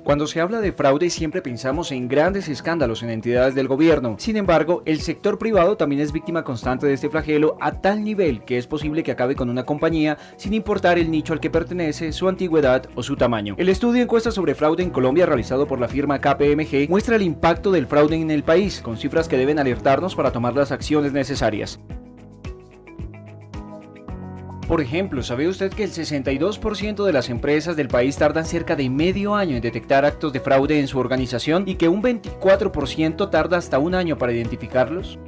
Cuando se habla de fraude siempre pensamos en grandes escándalos en entidades del gobierno. Sin embargo, el sector privado también es víctima constante de este flagelo a tal nivel que es posible que acabe con una compañía sin importar el nicho al que pertenece, su antigüedad o su tamaño. El estudio encuesta sobre fraude en Colombia realizado por la firma KPMG muestra el impacto del fraude en el país, con cifras que deben alertarnos para tomar las acciones necesarias. Por ejemplo, ¿sabe usted que el 62% de las empresas del país tardan cerca de medio año en detectar actos de fraude en su organización y que un 24% tarda hasta un año para identificarlos?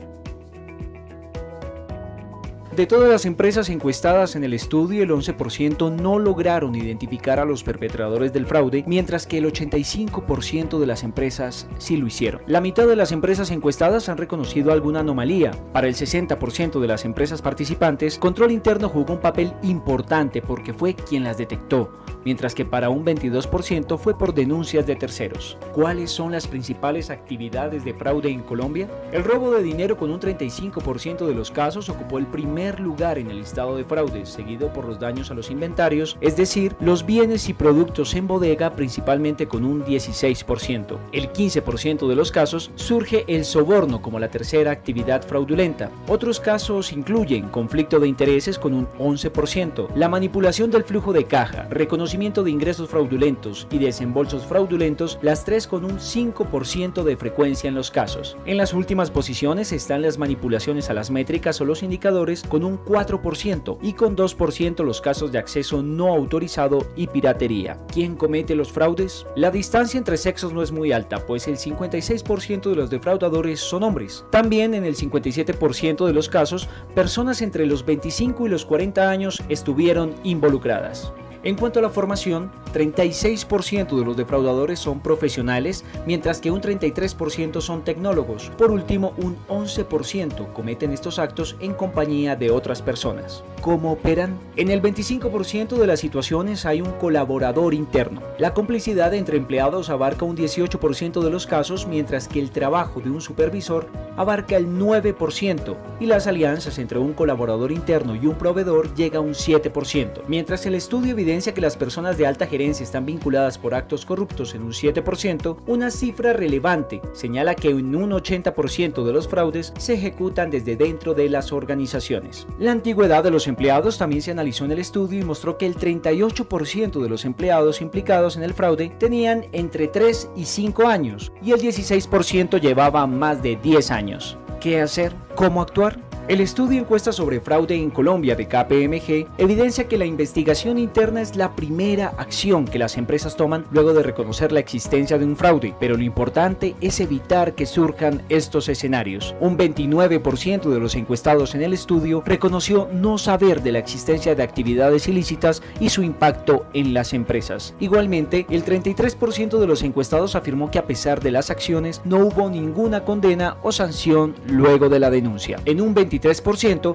De todas las empresas encuestadas en el estudio, el 11% no lograron identificar a los perpetradores del fraude, mientras que el 85% de las empresas sí lo hicieron. La mitad de las empresas encuestadas han reconocido alguna anomalía. Para el 60% de las empresas participantes, control interno jugó un papel importante porque fue quien las detectó, mientras que para un 22% fue por denuncias de terceros. ¿Cuáles son las principales actividades de fraude en Colombia? El robo de dinero con un 35% de los casos ocupó el primer lugar en el listado de fraudes, seguido por los daños a los inventarios, es decir, los bienes y productos en bodega, principalmente con un 16%. El 15% de los casos surge el soborno como la tercera actividad fraudulenta. Otros casos incluyen conflicto de intereses con un 11%, la manipulación del flujo de caja, reconocimiento de ingresos fraudulentos y desembolsos fraudulentos, las tres con un 5% de frecuencia en los casos. En las últimas posiciones están las manipulaciones a las métricas o los indicadores con un 4% y con 2% los casos de acceso no autorizado y piratería. ¿Quién comete los fraudes? La distancia entre sexos no es muy alta, pues el 56% de los defraudadores son hombres. También en el 57% de los casos, personas entre los 25 y los 40 años estuvieron involucradas. En cuanto a la formación, 36% de los defraudadores son profesionales, mientras que un 33% son tecnólogos. Por último, un 11% cometen estos actos en compañía de otras personas. ¿Cómo operan? En el 25% de las situaciones hay un colaborador interno. La complicidad entre empleados abarca un 18% de los casos, mientras que el trabajo de un supervisor abarca el 9% y las alianzas entre un colaborador interno y un proveedor llega a un 7%. Mientras el estudio evidencia que las personas de alta gerencia están vinculadas por actos corruptos en un 7%, una cifra relevante señala que en un 80% de los fraudes se ejecutan desde dentro de las organizaciones. La antigüedad de los empleados también se analizó en el estudio y mostró que el 38% de los empleados implicados en el fraude tenían entre 3 y 5 años y el 16% llevaba más de 10 años. ¿Qué hacer? ¿Cómo actuar? El estudio encuesta sobre fraude en Colombia de KPMG evidencia que la investigación interna es la primera acción que las empresas toman luego de reconocer la existencia de un fraude, pero lo importante es evitar que surjan estos escenarios. Un 29% de los encuestados en el estudio reconoció no saber de la existencia de actividades ilícitas y su impacto en las empresas. Igualmente, el 33% de los encuestados afirmó que a pesar de las acciones no hubo ninguna condena o sanción luego de la denuncia. En un 23%,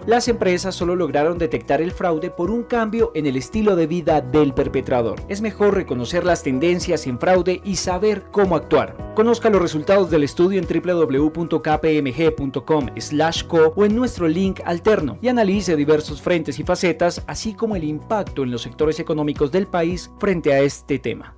las empresas solo lograron detectar el fraude por un cambio en el estilo de vida del perpetrador. Es mejor reconocer las tendencias en fraude y saber cómo actuar. Conozca los resultados del estudio en www.kpmg.com/co o en nuestro link alterno y analice diversos frentes y facetas, así como el impacto en los sectores económicos del país frente a este tema.